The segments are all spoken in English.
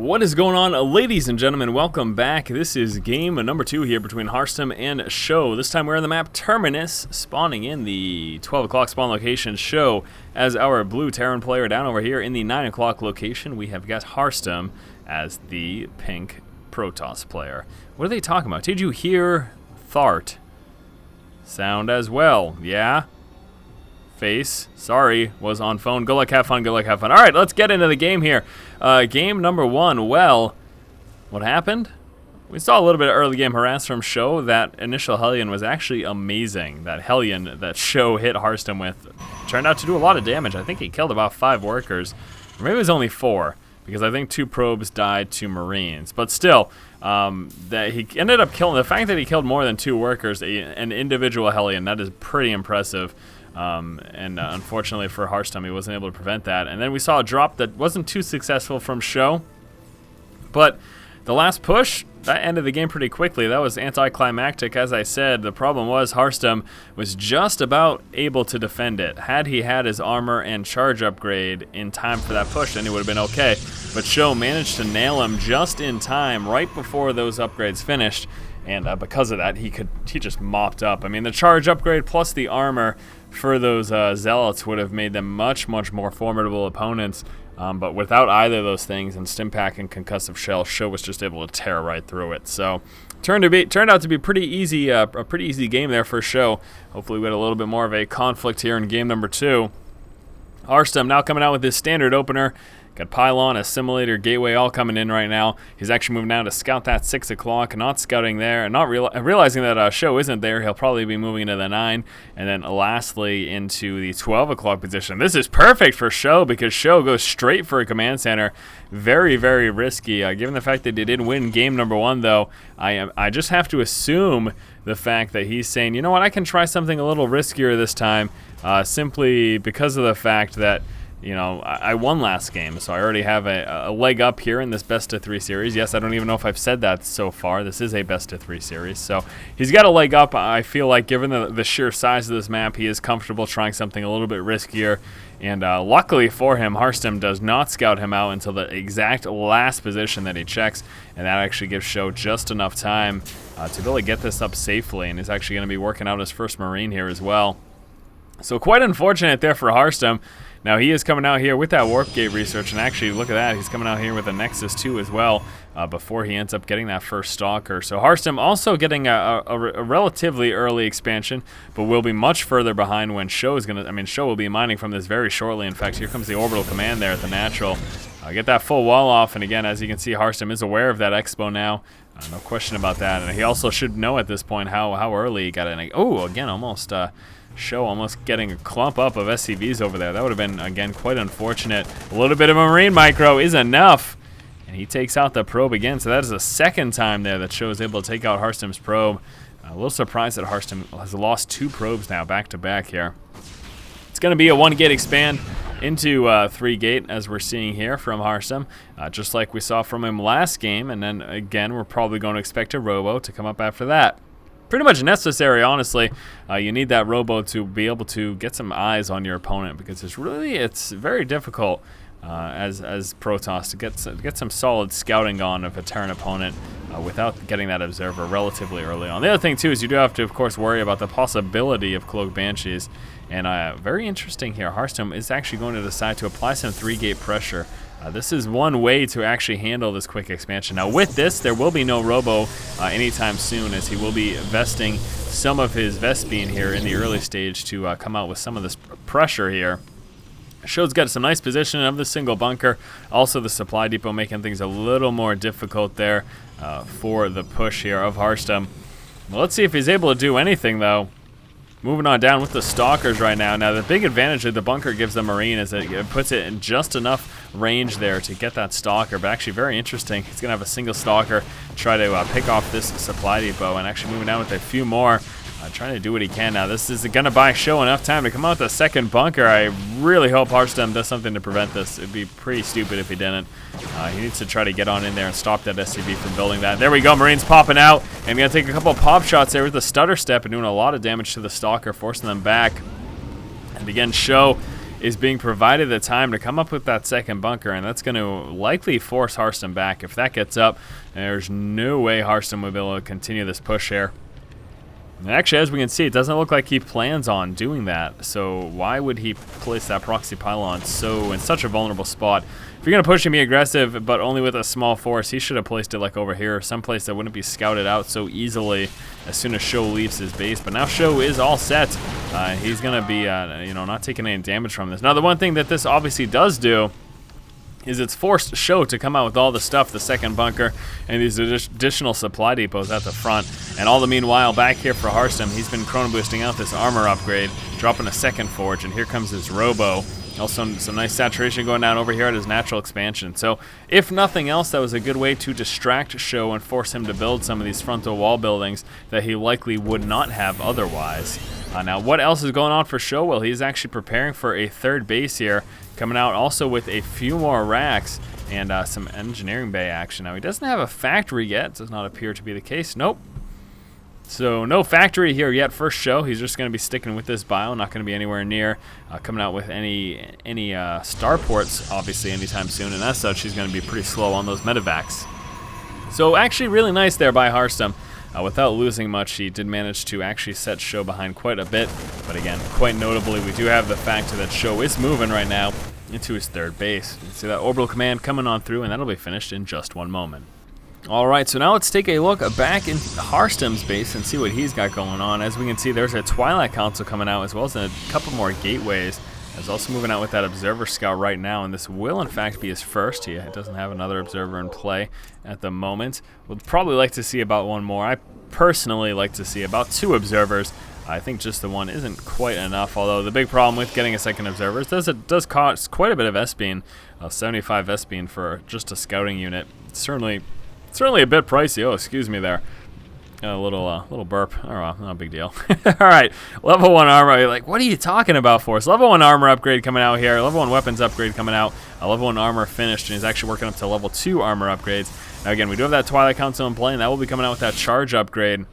What is going on, ladies and gentlemen? Welcome back. This is game number 2 here between Harstem and SjoW. This time we're on the map Terminus, spawning in the 12 o'clock spawn location. SjoW as our blue Terran player. Down over here in the 9 o'clock location, we have got Harstem as the pink Protoss player. What are they talking about? Did you hear Thart? Sound as well, yeah? Face, sorry, was on phone. Good luck, have fun, good luck, have fun. All right, let's get into the game here. Game number 1, well, what happened? We saw a little bit of early game harass from SjoW. That initial Hellion was actually amazing. That Hellion that SjoW hit Harstem with turned out to do a lot of damage. I think he killed about 5 workers, or maybe it was only 4, because I think 2 probes died to Marines. But still, that he ended up killing, the fact that he killed more than 2 workers, an individual Hellion, that is pretty impressive. Unfortunately for Harstem, he wasn't able to prevent that. And then we saw a drop that wasn't too successful from SjoW. But the last push, that ended the game pretty quickly. That was anticlimactic, as I said. The problem was Harstem was just about able to defend it. Had he had his armor and charge upgrade in time for that push, then he would have been okay. But SjoW managed to nail him just in time, right before those upgrades finished. And because of that, he just mopped up. I mean, the charge upgrade plus the armor for those zealots would have made them much more formidable opponents. But without either of those things, and Stimpak and Concussive Shell, SjoW was just able to tear right through it. So turned out to be pretty easy, a pretty easy game there for SjoW. Hopefully we had a little bit more of a conflict here in game number 2. Harstem now coming out with his standard opener. Got Pylon, Assimilator, Gateway all coming in right now. He's actually moving down to scout that 6 o'clock, not scouting there, and not realizing that SjoW isn't there. He'll probably be moving into the 9, and then lastly into the 12 o'clock position. This is perfect for SjoW because SjoW goes straight for a command center. Very risky. Given the fact that they did win game number 1, though, I just have to assume the fact that he's saying, you know what, I can try something a little riskier this time, simply because of the fact that, you know, I won last game, so I already have a leg up here in this best-of-3 series. Yes, I don't even know if I've said that so far. This is a best-of-3 series, so he's got a leg up. I feel like given the sheer size of this map, he is comfortable trying something a little bit riskier. And luckily for him, Harstem does not scout him out until the exact last position that he checks, and that actually gives SjoW just enough time to be able to get this up safely, and he's actually going to be working out his first Marine here as well. So quite unfortunate there for Harstem. Now he is coming out here with that Warp Gate research, and actually look at that, he's coming out here with a Nexus 2 as well before he ends up getting that first Stalker. So Harstem also getting a relatively early expansion, but will be much further behind when SjoW is going to, SjoW will be mining from this very shortly. In fact, here comes the Orbital Command there at the natural. Get that full wall off, and again, as you can see, Harstem is aware of that Expo now. No question about that, and he also should know at this point how early he got in. Oh, again, almost... SjoW almost getting a clump up of SCVs over there. That would have been, again, quite unfortunate. A little bit of a Marine micro is enough. And he takes out the probe again. So that is the second time there that SjoW is able to take out Harstem's probe. A little surprised that Harstem has lost 2 probes now back-to-back here. It's going to be a 1-gate expand into 3-gate, as we're seeing here from Harstem, just like we saw from him last game. And then, again, we're probably going to expect a Robo to come up after that. Pretty much necessary, honestly. You need that Robo to be able to get some eyes on your opponent, because it's very difficult as Protoss to get some solid scouting on of a Terran opponent without getting that Observer relatively early on. The other thing too is you do have to, of course, worry about the possibility of Cloaked Banshees. And very interesting here, Harstem is actually going to decide to apply some 3-gate pressure. This is one way to actually handle this quick expansion. Now with this, there will be no Robo anytime soon, as he will be vesting some of his Vespene here in the early stage to come out with some of this pressure here. SjoW's got some nice position of the single bunker. Also the supply depot making things a little more difficult there for the push here of Harstem. Well, let's see if he's able to do anything though. Moving on down with the Stalkers right now. Now, the big advantage that the bunker gives the Marine is that it puts it in just enough range there to get that Stalker. But actually, very interesting. He's going to have a single Stalker try to pick off this supply depot, and actually moving down with a few more. Trying to do what he can now. This is going to buy SjoW enough time to come out with the second bunker. I really hope Harstem does something to prevent this. It'd be pretty stupid if he didn't. He needs to try to get on in there and stop that SCV from building that. There we go. Marines popping out. And going to take a couple of pop shots there with the stutter step and doing a lot of damage to the Stalker, forcing them back. And again, SjoW is being provided the time to come up with that second bunker, and that's going to likely force Harstem back. If that gets up, there's no way Harstem will be able to continue this push here. And actually, as we can see, it doesn't look like he plans on doing that. So why would he place that proxy pylon in such a vulnerable spot? If you're going to push him, be aggressive, but only with a small force. He should have placed it like over here, someplace that wouldn't be scouted out so easily as soon as SjoW leaves his base. But now SjoW is all set. He's going to be, not taking any damage from this. Now, the one thing that this obviously does do is it's forced SjoW to come out with all the stuff, the second bunker, and these additional supply depots at the front. And all the meanwhile, back here for Harstem, he's been chrono boosting out this armor upgrade, dropping a second forge, and here comes his robo. Also, some nice saturation going down over here at his natural expansion. So, if nothing else, that was a good way to distract SjoW and force him to build some of these frontal wall buildings that he likely would not have otherwise. Now, what else is going on for SjoW? Well, he's actually preparing for a third base here, coming out also with a few more racks and some engineering bay action. Now, he doesn't have a factory yet. Does not appear to be the case. Nope. So, no factory here yet for SjoW. He's just going to be sticking with this bio, not going to be anywhere near coming out with any starports, obviously, anytime soon. And as such, he's going to be pretty slow on those medevacs. So, actually, really nice there by Harstem. Without losing much, he did manage to actually set SjoW behind quite a bit. But again, quite notably, we do have the fact that SjoW is moving right now into his third base. You can see that orbital command coming on through, and that'll be finished in just one moment. Alright, so now let's take a look back in Harstem's base and see what he's got going on. As we can see, there's a Twilight Council coming out, as well as a couple more gateways. He's also moving out with that Observer Scout right now, and this will in fact be his first. He doesn't have another Observer in play at the moment. Would probably like to see about one more. I personally like to see about 2 Observers. I think just the one isn't quite enough, although the big problem with getting a second Observer is it does cost quite a bit of S-Bean, 75 S-Bean for just a scouting unit. It's certainly a bit pricey. Oh, excuse me there. A little burp. Oh, well, not a big deal. All right, level 1 armor. You're like, what are you talking about, Force? Level 1 armor upgrade coming out here. Level 1 weapons upgrade coming out. Level 1 armor finished, and he's actually working up to level 2 armor upgrades. Now, again, we do have that Twilight Council in play, and that will be coming out with that charge upgrade.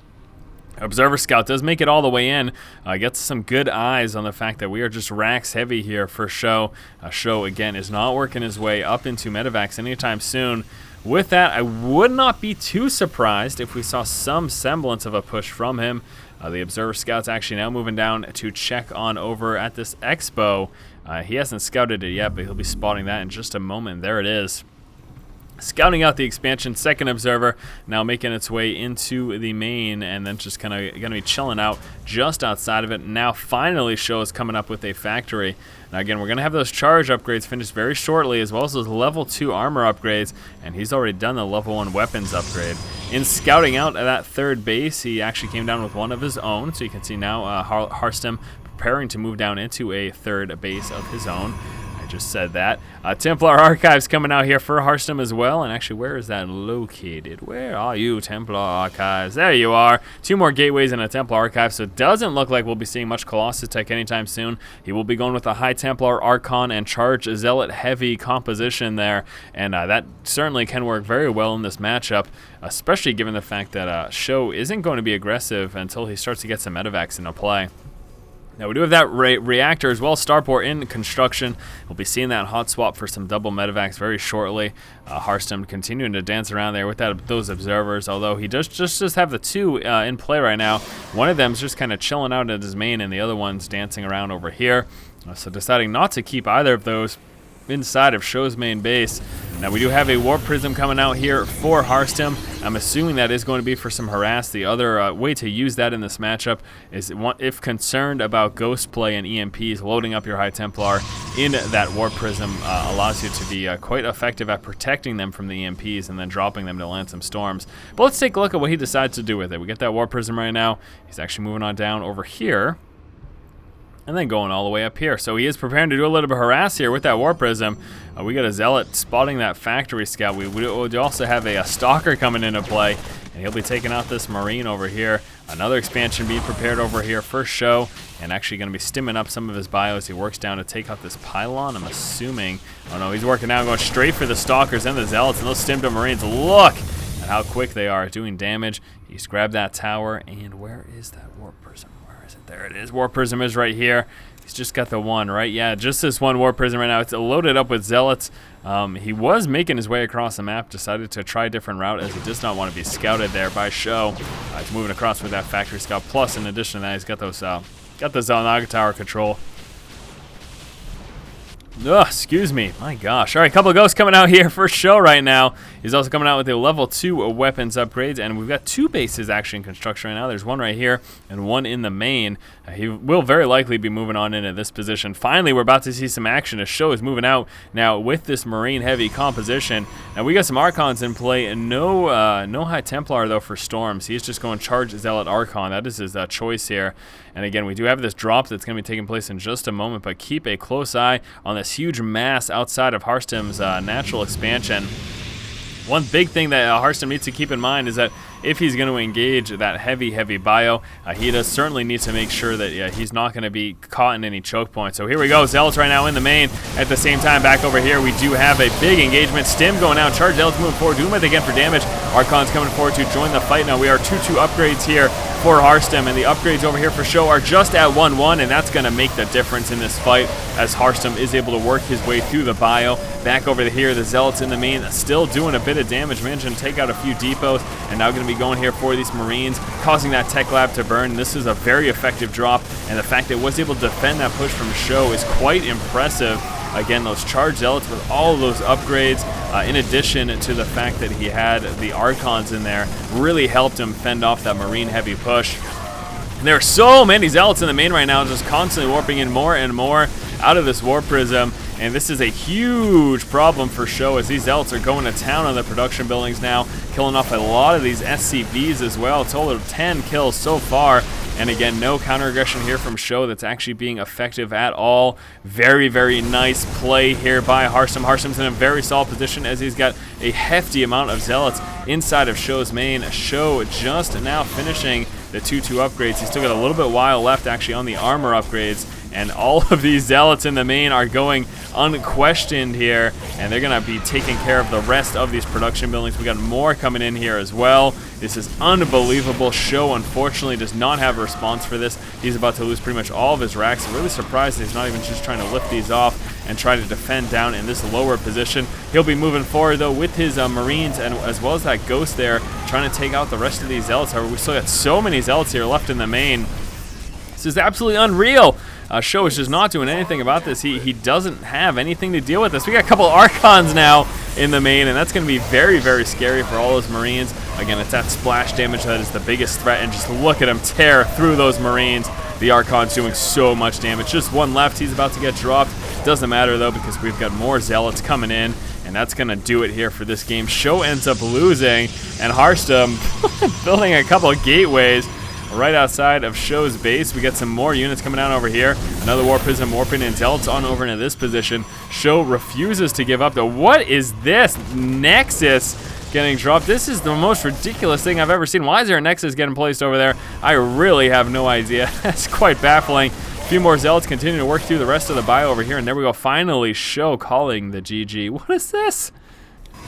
Observer Scout does make it all the way in. Gets some good eyes on the fact that we are just racks heavy here for SjoW. SjoW, again, is not working his way up into medevacs anytime soon. With that, I would not be too surprised if we saw some semblance of a push from him. The Observer Scout's actually now moving down to check on over at this expo. He hasn't scouted it yet, but he'll be spotting that in just a moment. There it is. Scouting out the expansion, second Observer, now making its way into the main, and then just kind of going to be chilling out just outside of it. Now finally SjoW is coming up with a factory. Now again, we're going to have those charge upgrades finished very shortly, as well as those level 2 armor upgrades, and he's already done the level 1 weapons upgrade. In scouting out at that third base, he actually came down with one of his own, so you can see now Harstem preparing to move down into a third base of his own. Just said that. Templar Archives coming out here for Harstem as well. And actually, where is that located? Where are you, Templar Archives? There you are. 2 more gateways and a Templar Archive. So it doesn't look like we'll be seeing much Colossus Tech anytime soon. He will be going with a High Templar Archon and Charge Zealot heavy composition there. And that certainly can work very well in this matchup, especially given the fact that SjoW isn't going to be aggressive until he starts to get some medevacs into play. Now we do have that reactor as well, starport in construction. We'll be seeing that hot swap for some double medevacs very shortly. Harstem continuing to dance around there with those observers, although he does just have the 2 in play right now. One of them's just kind of chilling out at his main, and the other one's dancing around over here. So deciding not to keep either of those inside of SjoW's main base. Now we do have a Warp Prism coming out here for Harstem. I'm assuming that is going to be for some harass. The other way to use that in this matchup is if concerned about ghost play and EMPs, loading up your High Templar in that Warp Prism allows you to be quite effective at protecting them from the EMPs and then dropping them to land some storms. But let's take a look at what he decides to do with it. We get that Warp Prism right now. He's actually moving on down over here, and then going all the way up here. So he is preparing to do a little bit of harass here with that Warp Prism. We got a Zealot spotting that Factory Scout. We also have a Stalker coming into play, and he'll be taking out this Marine over here. Another expansion being prepared over here for SjoW, and actually going to be stimming up some of his bio as he works down to take out this Pylon, I'm assuming. Oh no, he's working now, going straight for the Stalkers and the Zealots, and those stimmed up Marines. Look at how quick they are doing damage. He's grabbed that tower, and where is that Warp Prism? Where Where is it? There it is. Warp Prism is right here. He's just got the one, right? Yeah, just this one Warp Prism right now. It's loaded up with Zealots. He was making his way across the map, decided to try a different route as he does not want to be scouted there by SjoW. He's moving across with that Factory Scout. Plus, in addition to that, he's got the Xel'Naga Tower control. Ugh, excuse me. My gosh. All right, couple of ghosts coming out here for SjoW right now. He's also coming out with the level 2 weapons upgrades, and we've got 2 bases actually in construction right now. There's one right here and one in the main. He will very likely be moving on into this position. Finally, we're about to see some action as SjoW is moving out now with this Marine-heavy composition. Now, we got some Archons in play, and no High Templar, though, for Storms. He's just going Charge Zealot Archon. That is his choice here. And again, we do have this drop that's going to be taking place in just a moment, but keep a close eye on this huge mass outside of Harstem's natural expansion. One big thing that Harstem needs to keep in mind is that if he's going to engage that heavy bio, he does certainly need to make sure that he's not going to be caught in any choke points. So here we go, Zealots right now in the main. At the same time, back over here, we do have a big engagement. Stim going out, Charge Zealots moving forward, doing it again for damage. Archon's coming forward to join the fight. Now we are 2-2 upgrades here for Harstem, and the upgrades over here for SjoW are just at 1-1, and that's going to make the difference in this fight as Harstem is able to work his way through the bio. Back over here, the Zealots in the main still doing a bit of damage. Managing to take out a few depots, and now going to be going here for these Marines, causing that tech lab to burn. This is a very effective drop, and the fact that it was able to defend that push from SjoW is quite impressive. Again, those Charge Zealots with all of those upgrades, in addition to the fact that he had the Archons in there, really helped him fend off that Marine heavy push. And there are so many Zealots in the main right now, just constantly warping in more and more out of this Warp Prism. And this is a huge problem for SjoW as these Zealots are going to town on the production buildings now, killing off a lot of these SCVs as well. A total of 10 kills so far. And again, no counter aggression here from SjoW that's actually being effective at all. Very, very nice play here by Harstem. Harstem's in a very solid position as he's got a hefty amount of Zealots inside of SjoW's main. SjoW just now finishing the 2-2 upgrades. He's still got a little bit while left actually on the armor upgrades. And all of these Zealots in the main are going unquestioned here, and they're going to be taking care of the rest of these production buildings. We got more coming in here as well. This is unbelievable. SjoW unfortunately does not have a response for this. He's about to lose pretty much all of his racks. I'm really surprised he's not even just trying to lift these off and try to defend down in this lower position. He'll be moving forward though with his Marines, and as well as that Ghost there, trying to take out the rest of these Zealots. However, we still got so many Zealots here left in the main. This is absolutely unreal. SjoW is just not doing anything about this. He doesn't have anything to deal with this. We got a couple of Archons now in the main, and that's going to be very, very scary for all those Marines. Again, it's that splash damage that is the biggest threat, and just look at him tear through those Marines. The Archon's doing so much damage. Just one left. He's about to get dropped. Doesn't matter, though, because we've got more Zealots coming in, and that's going to do it here for this game. SjoW ends up losing, and Harstem building a couple of gateways right outside of SjoW's base. We got some more units coming down over here. Another Warp Prism warping in. Zealots on over into this position. SjoW refuses to give up. What is this? Nexus getting dropped. This is the most ridiculous thing I've ever seen. Why is there a Nexus getting placed over there? I really have no idea. That's quite baffling. A few more Zealots continue to work through the rest of the bio over here, and there we go. Finally, SjoW calling the GG. What is this?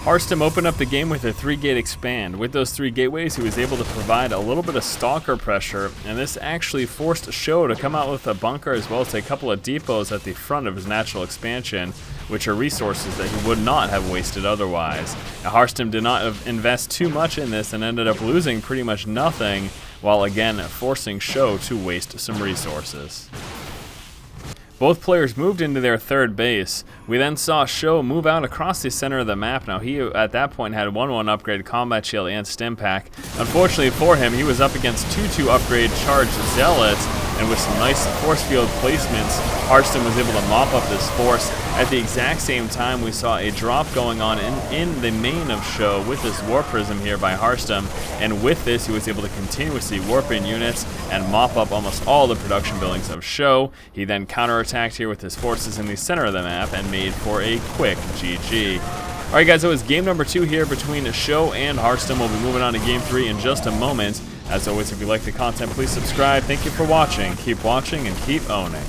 Harstem opened up the game with a 3-gate expand. With those 3 gateways, he was able to provide a little bit of stalker pressure, and this actually forced SjoW to come out with a bunker as well as a couple of depots at the front of his natural expansion, which are resources that he would not have wasted otherwise. Now, Harstem did not invest too much in this and ended up losing pretty much nothing, while again forcing SjoW to waste some resources. Both players moved into their third base. We then saw SjoW move out across the center of the map. Now he, at that point, had 1-1 upgrade Combat Shield and Stim Pack. Unfortunately for him, he was up against 2-2 upgrade Charged Zealots, and with some nice force field placements, Harstem was able to mop up this force. At the exact same time, we saw a drop going on in the main of SjoW with this Warp Prism here by Harstem, and with this, he was able to continuously warp in units and mop up almost all the production buildings of SjoW. He then counterattacked here with his forces in the center of the map and made for a quick GG. Alright guys, so it's game number 2 here between SjoW and Harstem. We'll be moving on to game 3 in just a moment. As always, if you like the content, please subscribe. Thank you for watching. Keep watching and keep owning.